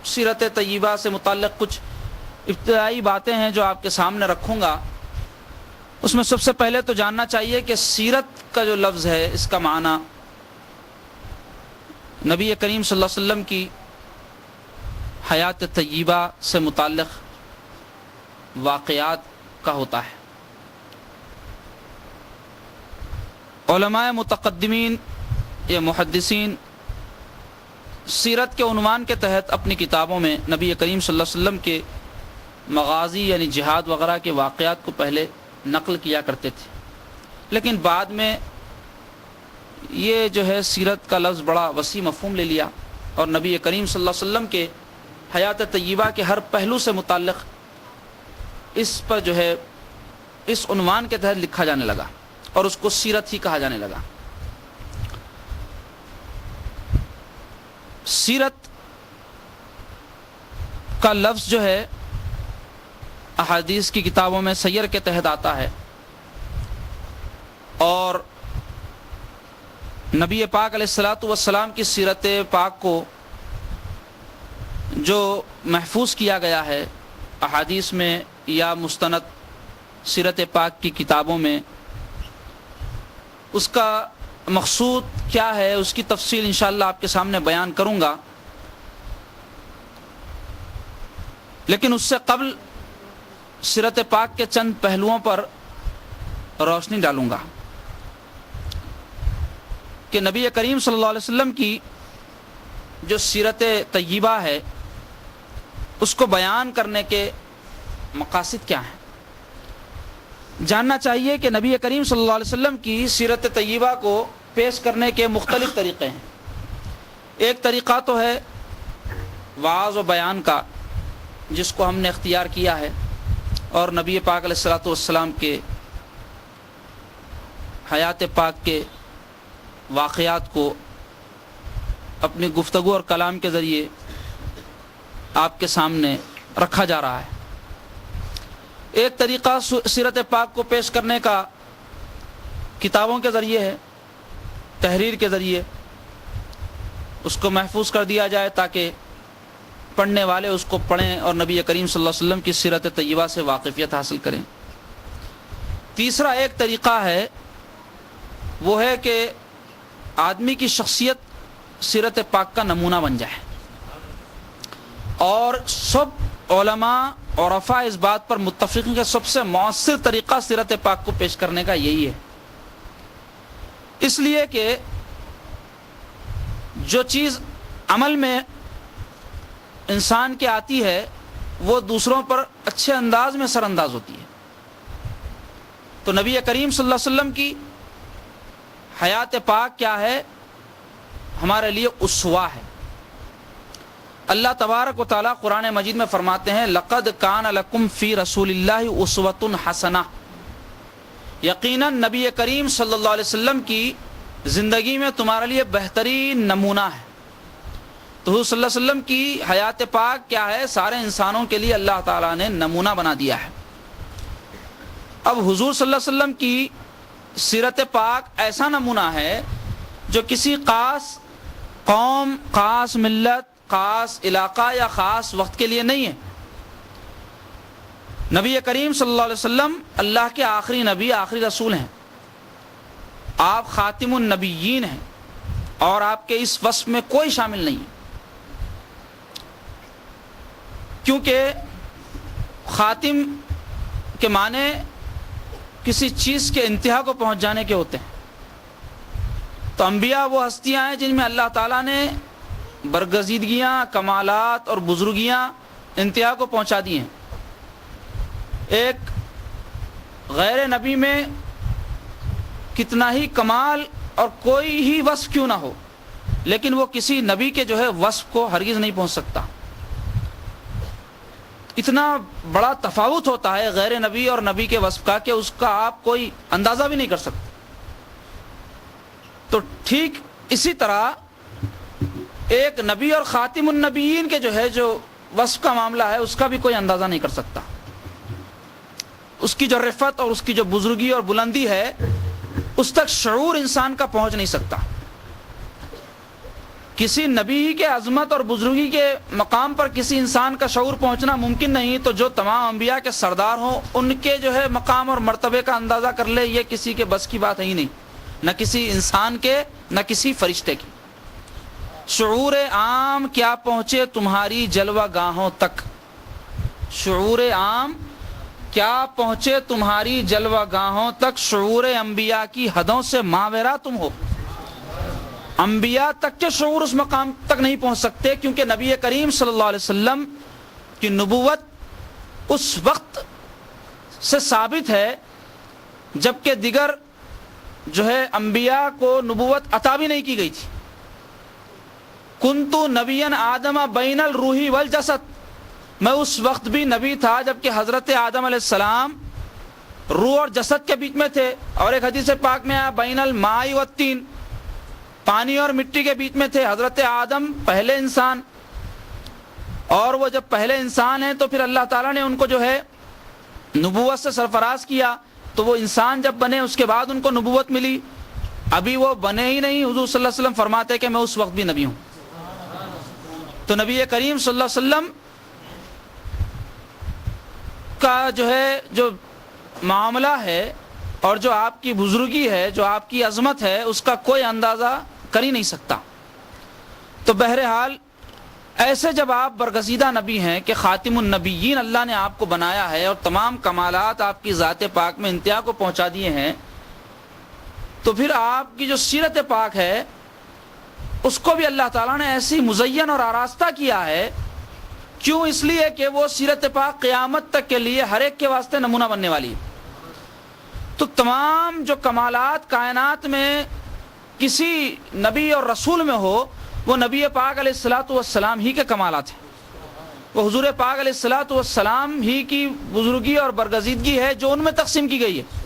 سیرت طیبہ سے متعلق کچھ ابتدائی باتیں ہیں جو آپ کے سامنے رکھوں گا۔ اس میں سب سے پہلے تو جاننا چاہیے کہ سیرت کا جو لفظ ہے اس کا معنی نبی کریم صلی اللہ علیہ وسلم کی حیات طیبہ سے متعلق واقعات کا ہوتا ہے۔ علماء متقدمین یا محدثین سیرت کے عنوان کے تحت اپنی کتابوں میں نبی کریم صلی اللہ علیہ وسلم کے مغازی یعنی جہاد وغیرہ کے واقعات کو پہلے نقل کیا کرتے تھے، لیکن بعد میں یہ جو ہے سیرت کا لفظ بڑا وسیع مفہوم لے لیا اور نبی کریم صلی اللہ علیہ وسلم کے حیات طیبہ کے ہر پہلو سے متعلق اس پر جو ہے اس عنوان کے تحت لکھا جانے لگا اور اس کو سیرت ہی کہا جانے لگا۔ سیرت کا لفظ جو ہے احادیث کی کتابوں میں سیر کے تحت آتا ہے، اور نبی پاک علیہ الصلاۃ والسلام کی سیرت پاک کو جو محفوظ کیا گیا ہے احادیث میں یا مستند سیرت پاک کی کتابوں میں، اس کا مقصود کیا ہے اس کی تفصیل انشاءاللہ آپ کے سامنے بیان کروں گا، لیکن اس سے قبل سیرت پاک کے چند پہلوؤں پر روشنی ڈالوں گا کہ نبی کریم صلی اللہ علیہ وسلم کی جو سیرت طیبہ ہے اس کو بیان کرنے کے مقاصد کیا ہیں۔ جاننا چاہیے کہ نبی کریم صلی اللہ علیہ وسلم کی سیرت طیبہ کو پیش کرنے کے مختلف طریقے ہیں۔ ایک طریقہ تو ہے وعظ و بیان کا، جس کو ہم نے اختیار کیا ہے اور نبی پاک علیہ الصلوۃ والسلام کے حیات پاک کے واقعات کو اپنی گفتگو اور کلام کے ذریعے آپ کے سامنے رکھا جا رہا ہے۔ ایک طریقہ سیرت پاک کو پیش کرنے کا کتابوں کے ذریعے ہے، تحریر کے ذریعے اس کو محفوظ کر دیا جائے تاکہ پڑھنے والے اس کو پڑھیں اور نبی کریم صلی اللہ علیہ وسلم کی سیرت طیبہ سے واقفیت حاصل کریں۔ تیسرا ایک طریقہ ہے وہ ہے کہ آدمی کی شخصیت سیرت پاک کا نمونہ بن جائے، اور سب علماء اور عرفاء اس بات پر متفق ہیں کہ سب سے مؤثر طریقہ سیرت پاک کو پیش کرنے کا یہی ہے، اس لیے کہ جو چیز عمل میں انسان کے آتی ہے وہ دوسروں پر اچھے انداز میں سر انداز ہوتی ہے۔ تو نبی کریم صلی اللہ علیہ وسلم کی حیات پاک کیا ہے؟ ہمارے لیے اسوہ ہے۔ اللہ تبارک و تعالیٰ قرآن مجید میں فرماتے ہیں لَقَدْ كَانَ لَكُمْ فِي رَسُولِ اللَّهِ أُسْوَةٌ حَسَنَةٌ، یقیناً نبی کریم صلی اللہ علیہ وسلم کی زندگی میں تمہارے لیے بہترین نمونہ ہے۔ تو حضور صلی اللہ علیہ وسلم کی حیات پاک کیا ہے؟ سارے انسانوں کے لیے اللہ تعالیٰ نے نمونہ بنا دیا ہے۔ اب حضور صلی اللہ علیہ وسلم کی سیرت پاک ایسا نمونہ ہے جو کسی خاص قوم، خاص ملت، خاص علاقہ یا خاص وقت کے لیے نہیں ہے۔ نبی کریم صلی اللہ علیہ وسلم اللہ کے آخری نبی، آخری رسول ہیں، آپ خاتم النبیین ہیں، اور آپ کے اس وصف میں کوئی شامل نہیں ہے، کیونکہ خاتم کے معنی کسی چیز کے انتہا کو پہنچ جانے کے ہوتے ہیں۔ تو انبیاء وہ ہستیاں ہیں جن میں اللہ تعالیٰ نے برگزیدگیاں، کمالات اور بزرگیاں انتہا کو پہنچا دی ہیں۔ ایک غیر نبی میں کتنا ہی کمال اور کوئی ہی وصف کیوں نہ ہو، لیکن وہ کسی نبی کے جو ہے وصف کو ہرگز نہیں پہنچ سکتا۔ اتنا بڑا تفاوت ہوتا ہے غیر نبی اور نبی کے وصف کا کہ اس کا آپ کوئی اندازہ بھی نہیں کر سکتے۔ تو ٹھیک اسی طرح ایک نبی اور خاتم النبیین کے جو ہے جو وصف کا معاملہ ہے اس کا بھی کوئی اندازہ نہیں کر سکتا۔ اس کی جو رفعت اور اس کی جو بزرگی اور بلندی ہے اس تک شعور انسان کا پہنچ نہیں سکتا۔ کسی نبی کے عظمت اور بزرگی کے مقام پر کسی انسان کا شعور پہنچنا ممکن نہیں، تو جو تمام انبیاء کے سردار ہوں ان کے جو ہے مقام اور مرتبے کا اندازہ کر لے، یہ کسی کے بس کی بات ہے ہی نہیں، نہ کسی انسان کے نہ کسی فرشتے کی۔ شعور عام کیا پہنچے تمہاری جلوہ گاہوں تک، شعور عام کیا پہنچے تمہاری جلوہ گاہوں تک، شعور انبیاء کی حدوں سے ماوراء تم ہو۔ انبیاء تک کے شعور اس مقام تک نہیں پہنچ سکتے، کیونکہ نبی کریم صلی اللہ علیہ وسلم کی نبوت اس وقت سے ثابت ہے جبکہ دیگر جو ہے انبیاء کو نبوت عطا بھی نہیں کی گئی تھی۔ کنتو نبیا آدم بین الروح والجسد، میں اس وقت بھی نبی تھا جبکہ حضرت آدم علیہ السلام روح اور جسد کے بیچ میں تھے، اور ایک حدیث پاک میں آیا بین الماء والطین، پانی اور مٹی کے بیچ میں تھے۔ حضرت آدم پہلے انسان، اور وہ جب پہلے انسان ہیں تو پھر اللہ تعالیٰ نے ان کو جو ہے نبوت سے سرفراز کیا، تو وہ انسان جب بنے اس کے بعد ان کو نبوت ملی، ابھی وہ بنے ہی نہیں، حضور صلی اللہ علیہ وسلم فرماتے کہ میں اس وقت بھی نبی ہوں۔ تو نبی کریم صلی اللہ علیہ وسلم کا جو ہے جو معاملہ ہے اور جو آپ کی بزرگی ہے، جو آپ کی عظمت ہے، اس کا کوئی اندازہ کر ہی نہیں سکتا۔ تو بہرحال ایسے جب آپ برگزیدہ نبی ہیں کہ خاتم النبیین اللہ نے آپ کو بنایا ہے اور تمام کمالات آپ کی ذات پاک میں انتہا کو پہنچا دیے ہیں، تو پھر آپ کی جو سیرت پاک ہے اس کو بھی اللہ تعالیٰ نے ایسی مزین اور آراستہ کیا ہے۔ کیوں؟ اس لیے کہ وہ سیرت پاک قیامت تک کے لیے ہر ایک کے واسطے نمونہ بننے والی ہے۔ تو تمام جو کمالات کائنات میں کسی نبی اور رسول میں ہو، وہ نبی پاک علیہ الصلوۃ والسلام ہی کے کمالات ہیں، وہ حضور پاک علیہ الصلوۃ والسلام ہی کی بزرگی اور برگزیدگی ہے جو ان میں تقسیم کی گئی ہے۔